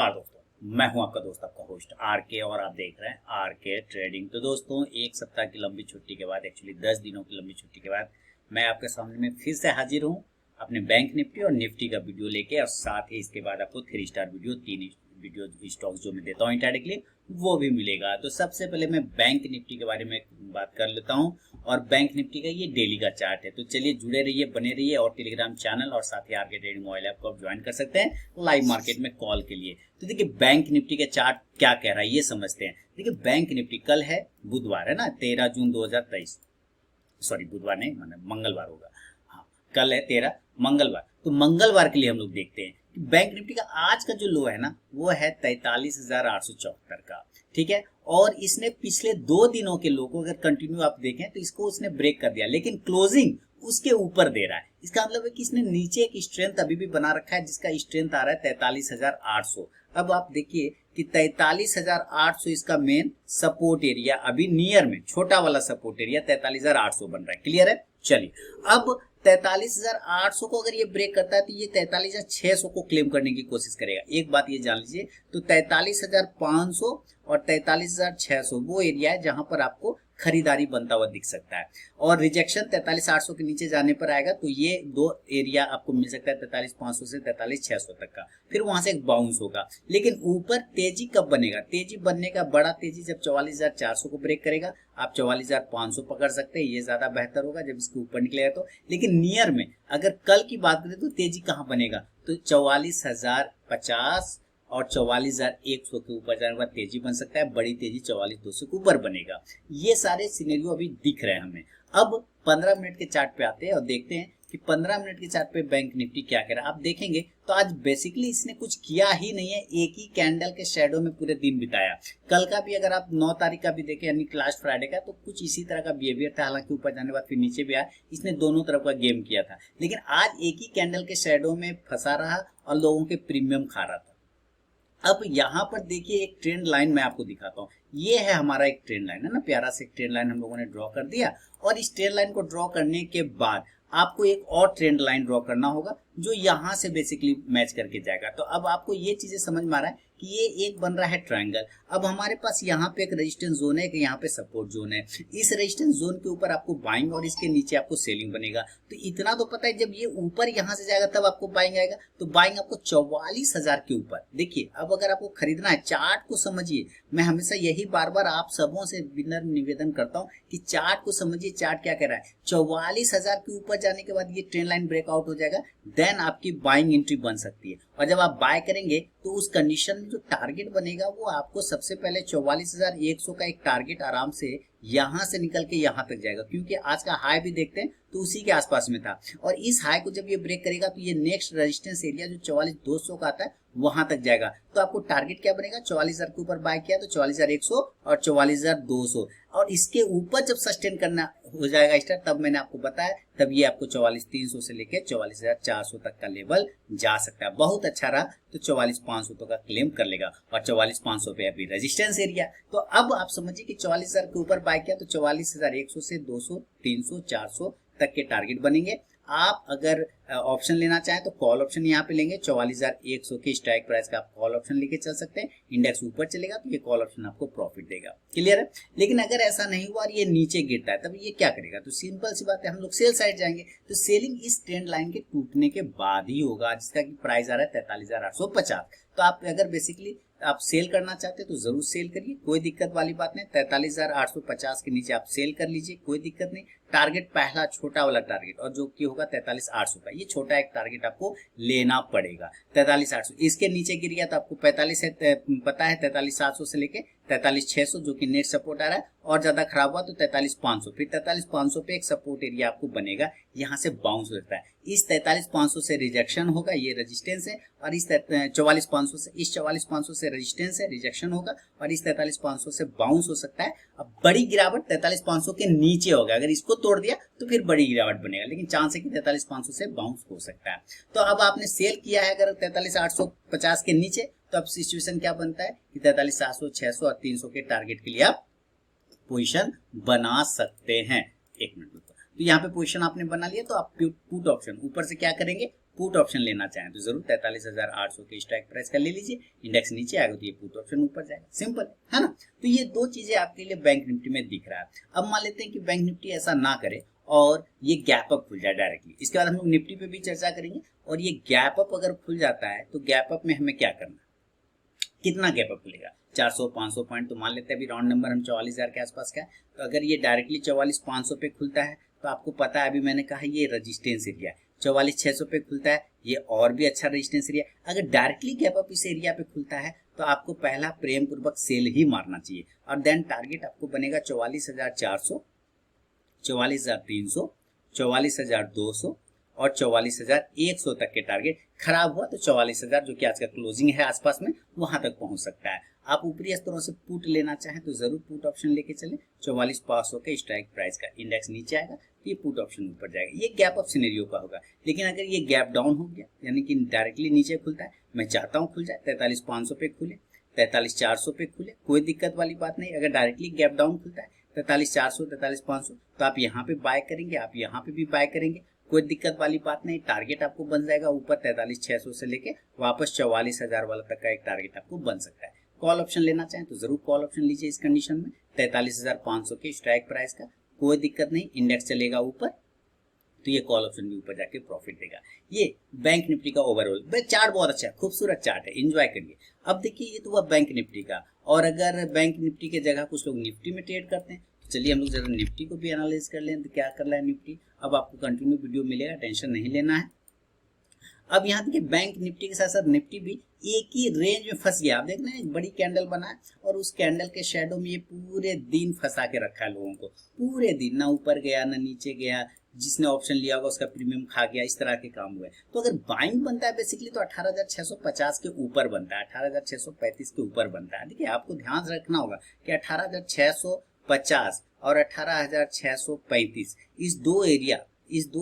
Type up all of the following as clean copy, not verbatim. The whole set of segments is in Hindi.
नमस्कार दोस्तों, मैं हूं आपका दोस्त आपका होस्ट आर के और आप देख रहे हैं आर के ट्रेडिंग। तो दोस्तों, एक सप्ताह की लंबी छुट्टी के बाद, एक्चुअली 10 दिनों की लंबी छुट्टी के बाद मैं आपके सामने में फिर से हाजिर हूं अपने बैंक निफ्टी और निफ्टी का वीडियो लेके। और साथ ही इसके बाद आपको 3 स्टार वीडियो, 3 वीडियो स्टॉक्स जो मैं देता हूँ इंट्राडे के लिए, वो भी मिलेगा। तो सबसे पहले मैं बैंक निफ्टी के बारे में बात कर लेता हूँ। और बैंक निफ्टी का ये डेली का चार्ट है। तो चलिए जुड़े रहिए, बने रहिए। और टेलीग्राम चैनल और साथ ही आर के ट्रेडिंग मोबाइल ऐप को आप ज्वाइन कर सकते हैं लाइव मार्केट में कॉल के लिए। तो देखिए बैंक निफ्टी का चार्ट क्या कह रहा है ये समझते हैं। देखिए बैंक निफ्टी कल है बुधवार, है ना, 13 जून 2023, सॉरी बुधवार नहीं, मतलब मंगलवार होगा। हाँ, कल है 13 मंगलवार। तो मंगलवार के लिए हम लोग देखते हैं कि बैंक निफ्टी का आज का जो लो है ना, वो है 43,874 का। ठीक है, और इसने पिछले 2 दिनों के लो को अगर कंटिन्यू आप देखें तो इसको उसने ब्रेक कर दिया, लेकिन क्लोजिंग उसके ऊपर दे रहा है। इसका मतलब है कि इसने नीचे एक स्ट्रेंथ अभी भी बना रखा है, जिसका स्ट्रेंथ आ रहा है 43,800। अब आप देखिए कि 43,800 इसका मेन सपोर्ट एरिया, अभी नियर में छोटा वाला सपोर्ट एरिया 43,800 बन रहा है। क्लियर है? चलिए, अब 43,800 को अगर ये ब्रेक करता है तो ये 43,600 को क्लेम करने की कोशिश करेगा। एक बात ये जान लीजिए, तो 43,500 और 43,600 वो एरिया है जहां पर आपको खरीदारी बनता हुआ दिख सकता है। और रिजेक्शन 43,800 के नीचे जाने पर आएगा तो ये 2 एरिया आपको मिल सकता है 43,500 से 43,600 तक का। फिर वहां से एक बाउंस होगा, लेकिन ऊपर तेजी कब बनेगा? तेजी बनने का बड़ा तेजी जब 44,400 को ब्रेक करेगा। आप 44,500 पकड़ सकते हैं, ये ज्यादा बेहतर होगा जब इसके ऊपर निकलेगा तो। लेकिन नियर में अगर कल की बात करें तो तेजी कहाँ बनेगा? तो 44,050 और 44,100 के ऊपर जाने के बाद तेजी बन सकता है। बड़ी तेजी 44,200 के ऊपर बनेगा। ये सारे सिनेरियो अभी दिख रहे हैं हमें। अब 15 मिनट के चार्ट पे आते हैं और देखते हैं कि 15 मिनट के चार्ट पे बैंक निफ्टी क्या कह रहा है। आप देखेंगे तो आज बेसिकली इसने कुछ किया ही नहीं है, एक ही कैंडल के शेडो में पूरे दिन बिताया। कल का भी अगर आप 9 तारीख का भी देखें, यानी लास्ट फ्राइडे का, तो कुछ इसी तरह का बिहेवियर था। हालांकि ऊपर जाने के बाद फिर नीचे भी आया, इसने दोनों तरफ का गेम किया था। लेकिन आज एक ही कैंडल के शेडो में फंसा रहा और लोगों के प्रीमियम खा रहा था। अब यहाँ पर देखिए एक ट्रेंड लाइन मैं आपको दिखाता हूँ। ये है हमारा एक ट्रेंड लाइन, है ना, प्यारा से एक ट्रेंड लाइन हम लोगों ने ड्रॉ कर दिया। और इस ट्रेंड लाइन को ड्रॉ करने के बाद आपको एक और ट्रेंड लाइन ड्रॉ करना होगा जो यहाँ से बेसिकली मैच करके जाएगा। तो अब आपको ये चीजें समझ में आ रहा है कि ये एक बन रहा है ट्रायंगल। अब हमारे पास यहाँ पे एक रेजिस्टेंस जोन है, कि यहाँ पे सपोर्ट जोन है। इस रेजिस्टेंस जोन के ऊपर आपको बाइंग और इसके नीचे आपको सेलिंग बनेगा। तो इतना तो पता है, जब ये ऊपर यहाँ से जाएगा तब आपको बाइंग आएगा। तो बाइंग आपको 44,000 के ऊपर। देखिए, अब अगर आपको खरीदना है, चार्ट को समझिए। मैं हमेशा यही बार बार आप सबों से विनम्र निवेदन करता हूँ कि चार्ट को समझिए। चार्ट क्या कह रहा है? 44,000 के ऊपर जाने के बाद ये ट्रेंड लाइन ब्रेकआउट हो जाएगा, देन आपकी बाइंग एंट्री बन सकती है। और जब आप बाय करेंगे तो उस कंडीशन में जो टारगेट बनेगा वो आपको सबसे पहले 44,100 का एक टारगेट आराम से यहां से निकल के यहां तक जाएगा, क्योंकि आज का हाई भी देखते हैं तो उसी के आसपास में था। और इस हाई को जब ये ब्रेक करेगा तो ये नेक्स्ट रेजिस्टेंस एरिया जो 44,200 का आता है वहां तक जाएगा। तो आपको टारगेट क्या बनेगा? 44,000 के ऊपर बाय किया तो 44,100 और 44,200। और इसके ऊपर जब सस्टेन करना हो जाएगा स्टार्ट, तब मैंने आपको बताया, तब ये आपको 44,300 से लेकर 44,400 तक का लेवल जा सकता है। बहुत अच्छा रहा तो 44,500 तक का क्लेम कर लेगा। और 44,500 पे अभी रेजिस्टेंस एरिया। तो अब आप समझिए कि 44,000 के ऊपर बाय किया तो 44,100 से 200, 300, 400 तक के टारगेट बनेंगे। आप अगर ऑप्शन लेना चाहें तो कॉल ऑप्शन यहाँ पे लेंगे। 44,100 के स्ट्राइक प्राइस का आप कॉल ऑप्शन लेके चल सकते हैं। इंडेक्स ऊपर चलेगा तो ये कॉल ऑप्शन आपको प्रॉफिट देगा। क्लियर है? लेकिन अगर ऐसा नहीं हुआ और ये नीचे गिरता है तब ये क्या करेगा? तो सिंपल सी बात है, हम लोग सेल साइड जाएंगे। तो सेलिंग इस ट्रेंड लाइन के टूटने के बाद ही होगा, जिसका कि प्राइस आ रहा है 43,850। तो आप अगर बेसिकली आप सेल करना चाहते हैं तो जरूर सेल करिए, कोई दिक्कत वाली बात नहीं। 43,850 के नीचे आप सेल कर लीजिए, कोई दिक्कत नहीं। टारगेट पहला छोटा वाला टारगेट, और जो कि होगा 43,800 का, ये छोटा एक टारगेट आपको लेना पड़ेगा। 43,800 इसके नीचे गिर गया तो आपको 45 है, पता है 43,700 से लेके 43,600 जो कि नेक्स्ट सपोर्ट आ रहा है। और ज्यादा खराब हुआ तो 43,500, फिर 43,500 पे एक सपोर्ट एरिया आपको बनेगा, यहाँ से बाउंस होता है। इस 43,500 से रिजेक्शन होगा, ये रेजिस्टेंस है। और इस 44,500 से, इस 44,500 से रेजिस्टेंस है, रिजेक्शन होगा। और इस 43,500 से बाउंस हो सकता है। अब बड़ी गिरावट 43,500 के नीचे होगा, अगर इसको तोड़ दिया तो फिर बड़ी गिरावट बनेगा, लेकिन चांस है कि 43,500 से बाउंस हो सकता है। तो अब आपने सेल किया है अगर 43,850 के नीचे, तो अब सिचुएशन क्या बनता है कि 43,700, 600 और 300 के टारगेट के लिए आप पोजीशन बना सकते हैं। एक मिनट, तो यहाँ पे पोजीशन आपने बना लिया तो आप पुट ऑप्शन ऊपर से क्या करेंगे? पुट ऑप्शन लेना चाहें तो जरूर 43,800 के स्ट्राइक प्राइस का ले लीजिए, इंडेक्स नीचे आएगा तो ये पुट ऑप्शन ऊपर जाएगा, सिंपल है ना। तो ये दो चीजें आपके लिए बैंक निफ्टी में दिख रहा है। अब मान लेते हैं कि बैंक निफ्टी ऐसा ना करे और ये गैप अप खुल जाए डायरेक्टली, इसके बाद हम लोग निफ्टी पे भी चर्चा करेंगे। और ये गैप अप अगर खुल जाता है तो गैप अप में हमें क्या करना, कितना गैप अप खुलेगा, 400-500 पॉइंट, तो मान लेते हैं अभी राउंड नंबर हम 44,000 के आसपास का है। तो अगर ये डायरेक्टली 44,500 पे खुलता है तो आपको पता है, अभी मैंने कहा ये रजिस्टेंस एरिया है, 44,600 पे खुलता है, ये और भी अच्छा रजिस्टेंस एरिया। अगर डायरेक्टली गैप अप इस एरिया पे खुलता है तो आपको पहला प्रेम पूर्वक सेल ही मारना चाहिए, और देन टारगेट आपको बनेगा 44,400, 44,300, 44,200 और 44,100 तक के टारगेट। खराब हुआ तो 44,000 जो कि आज का क्लोजिंग है आसपास में, वहां तक पहुंच सकता है। आप ऊपरी स्तरों से पुट लेना चाहें तो जरूर पुट ऑप्शन लेके चलें। 44,500 के स्ट्राइक प्राइस का इंडेक्स नीचे आएगा तो ये पुट ऑप्शन ऊपर जाएगा। ये गैप अप सिनेरियो का होगा। लेकिन अगर ये गैप डाउन हो गया, यानी कि डायरेक्टली नीचे खुलता है, मैं चाहता हूँ खुल जाए 43,500 पे खुले, 43,400 पे खुले, कोई दिक्कत वाली बात नहीं। अगर डायरेक्टली गैप डाउन खुलता है 43,400, 43,500, तो आप यहाँ पे बाय करेंगे, आप यहाँ पे भी बाय करेंगे, कोई दिक्कत वाली बात नहीं। टारगेट आपको बन जाएगा ऊपर 43,600 से लेके वापस 44,000 वाला तक का एक टारगेट आपको बन सकता है। कॉल ऑप्शन लेना चाहें तो जरूर कॉल ऑप्शन लीजिए इस कंडीशन में, 43,500 के स्ट्राइक प्राइस का, कोई दिक्कत नहीं, इंडेक्स चलेगा ऊपर तो ये कॉल ऑप्शन भी ऊपर जाके प्रॉफिट देगा। ये बैंक निफ्टी का ओवरऑल चार्ट बहुत अच्छा है, खूबसूरत चार्ट है, एंजॉय करिए। अब देखिए ये तो हुआ बैंक निफ्टी का, और अगर बैंक निफ्टी के जगह कुछ लोग निफ्टी में ट्रेड करते हैं, चलिए हम लोग जरा निफ्टी को भी एनालाइज कर लें। तो क्या कर रहा है निफ्टी, अब आपको कंटिन्यू वीडियो मिलेगा, टेंशन नहीं लेना है। अब यहाँ देखिए बैंक निफ्टी के साथ साथ निफ्टी भी एक ही रेंज में फंस गया। आप देख रहे हैं एक बड़ी कैंडल बना है और उस कैंडल के शेडो में ये पूरे दिन फंसा के रखा है लोगों को, पूरे दिन ना ऊपर गया ना नीचे गया, जिसने ऑप्शन लिया होगा उसका प्रीमियम खा गया, इस तरह के काम हुए। तो अगर बाइंग बनता है बेसिकली तो 18,650 के ऊपर बनता है, 18,635 के ऊपर बनता है। देखिए आपको ध्यान रखना होगा कि 18,650 और 18,635 इस दो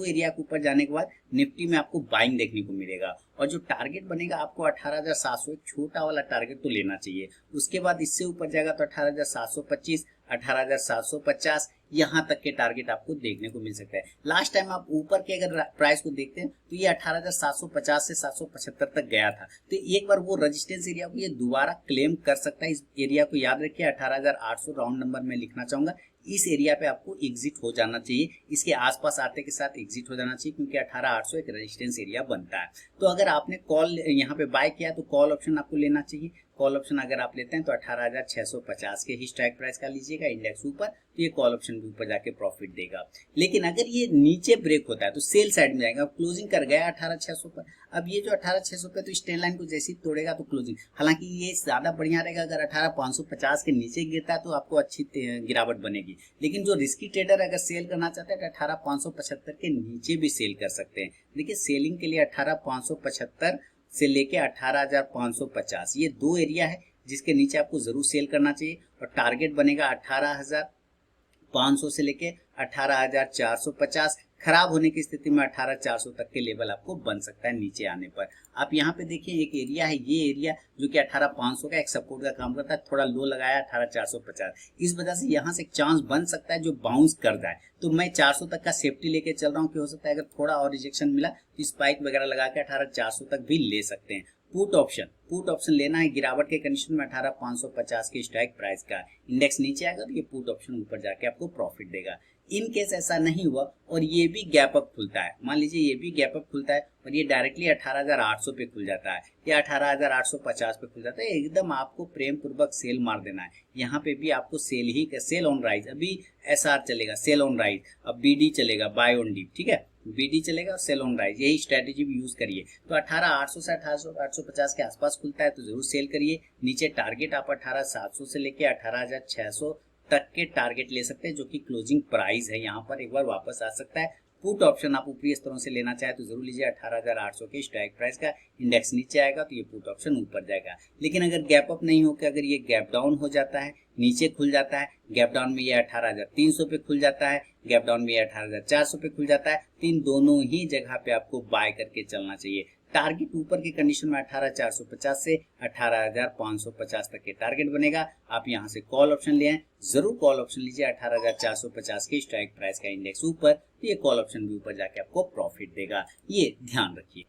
एरिया के ऊपर जाने के बाद निफ्टी में आपको बाइंग देखने को मिलेगा। और जो टारगेट बनेगा आपको 18,700, एक छोटा वाला टारगेट तो लेना चाहिए। उसके बाद इससे ऊपर जाएगा तो 18,725, 18,750 यहाँ तक के टारगेट आपको देखने को मिल सकता है। लास्ट टाइम आप ऊपर के अगर प्राइस को देखते हैं तो ये 18,750 से 775 तक गया था। तो एक बार वो रेजिस्टेंस एरिया को ये दोबारा क्लेम कर सकता है। इस एरिया को याद रखिए, 18,800 राउंड नंबर में लिखना चाहूंगा। इस एरिया पे आपको एग्जिट हो जाना चाहिए, इसके आसपास आते के साथ एग्जिट हो जाना चाहिए, क्योंकि 18,800 एक रेजिस्टेंस एरिया बनता है। तो अगर आपने कॉल यहाँ पे बाय किया तो कॉल ऑप्शन आपको लेना चाहिए। कॉल ऑप्शन अगर आप लेते हैं तो 18,650 के ही स्ट्राइक प्राइस का लीजिएगा, इंडेक्स ऊपर, तो ये कॉल ऑप्शन भी ऊपर जाके प्रॉफिट देगा। लेकिन अगर ये नीचे ब्रेक होता है तो सेल साइड में जाएगा। क्लोजिंग कर गया 18,600 पर, अब ये जो 18,600 पे तो स्ट्रेन लाइन को जैसे ही तोड़ेगा तो क्लोजिंग, हालांकि ये ज्यादा बढ़िया रहेगा। अगर 18,550 के नीचे गिरता है तो आपको अच्छी गिरावट बनेगी। लेकिन जो रिस्की ट्रेडर अगर सेल करना चाहते हैं तो 18,575 के नीचे भी सेल कर सकते हैं। देखिए सेलिंग के लिए 18,575 से लेके 18,550 ये दो एरिया है जिसके नीचे आपको जरूर सेल करना चाहिए। और टारगेट बनेगा 18,500 से लेके 18,450। खराब होने की स्थिति में 18,400 तक के लेवल आपको बन सकता है नीचे आने पर। आप यहाँ पे देखिए एक एरिया है, ये एरिया जो कि 18,500 का एक सपोर्ट का काम करता है, थोड़ा लो लगाया 18,450। इस वजह से यहाँ से एक चांस बन सकता है जो बाउंस कर जाए। तो मैं 400 तक का सेफ्टी लेके चल रहा हूँ कि हो सकता है अगर थोड़ा और रिजेक्शन मिला तो स्पाइक वगैरह लगा के 18,400 तक भी ले सकते हैं। पुट ऑप्शन लेना है गिरावट के कंडीशन में 18,550 के स्ट्राइक प्राइस का, इंडेक्स नीचे आएगा तो ये पुट ऑप्शन ऊपर जाके आपको प्रॉफिट देगा। इन केस ऐसा नहीं हुआ और ये भी गैप अप खुलता है, मान लीजिए ये भी गैप अप खुलता है और ये डायरेक्टली 18,800 पे खुल जाता है या 18,850 पे खुल जाता है, एकदम आपको प्रेम पूर्वक सेल मार देना है। यहाँ पे भी आपको सेल ऑन राइज, अभी SR चलेगा सेल ऑन राइज, अब BD चलेगा बाय ऑन डीप, ठीक है, BD चलेगा और सेल ऑन राइज, यही स्ट्रेटेजी भी यूज करिए। तो 18,800 से 18,850 के आसपास खुलता है तो जरूर सेल करिए। नीचे टारगेट आप 18,700 से लेके 18,600 तक के टारगेट ले सकते हैं, जो कि क्लोजिंग प्राइस है, यहाँ पर एक बार वापस आ सकता है। पुट ऑप्शन आप ऊपरी स्तरों से लेना चाहे तो जरूर लीजिए 18,800 के स्ट्राइक प्राइस का, इंडेक्स नीचे आएगा तो ये पुट ऑप्शन ऊपर जाएगा। लेकिन अगर गैप अप नहीं होकर अगर ये गैप डाउन हो जाता है, नीचे खुल जाता है, गैप डाउन में ये 18,300 पे खुल जाता है, गैप डाउन में ये 18,400 पे खुल जाता है, तो इन दोनों ही जगह पे आपको बाय करके चलना चाहिए। टारगेट ऊपर की कंडीशन में 18,450 से 18,550 तक के टारगेट बनेगा। आप यहां से कॉल ऑप्शन ले आए, जरूर कॉल ऑप्शन लीजिए 18,450 के स्ट्राइक प्राइस का, इंडेक्स ऊपर, तो ये कॉल ऑप्शन भी ऊपर जाके आपको प्रॉफिट देगा, ये ध्यान रखिए।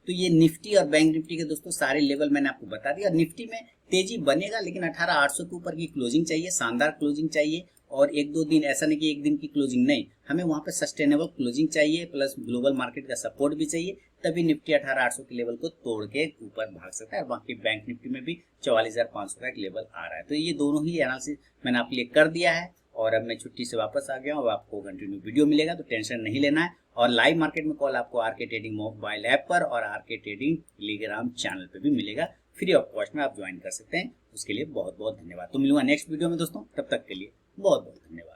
तो ये निफ्टी और बैंक निफ्टी के दोस्तों सारे लेवल मैंने आपको बता दिया। निफ्टी में तेजी बनेगा लेकिन 18,800 के ऊपर की क्लोजिंग चाहिए, शानदार क्लोजिंग चाहिए। और एक दो दिन, ऐसा नहीं कि एक दिन की क्लोजिंग, नहीं, हमें वहां पे सस्टेनेबल क्लोजिंग चाहिए, प्लस ग्लोबल मार्केट का सपोर्ट भी चाहिए, तभी निफ्टी 18,800 के लेवल को तोड़ के ऊपर भाग सकता है। और बाकी बैंक निफ्टी में भी 44,500 का एक लेवल आ रहा है। तो ये दोनों ही एनालिसिस मैंने आपके लिए कर दिया है और अब मैं छुट्टी से वापस आ गया हूँ। अब आपको कंटिन्यू वीडियो मिलेगा, तो टेंशन नहीं लेना है। और लाइव मार्केट में कॉल आपको आरके ट्रेडिंग मोबाइल ऐप पर और आरके ट्रेडिंग टेलीग्राम चैनल पे भी मिलेगा। फ्री ऑफ कॉस्ट में आप ज्वाइन कर सकते हैं। उसके लिए बहुत बहुत धन्यवाद। तो मिलूंगा नेक्स्ट वीडियो में दोस्तों, तब तक के लिए बहुत बहुत धन्यवाद।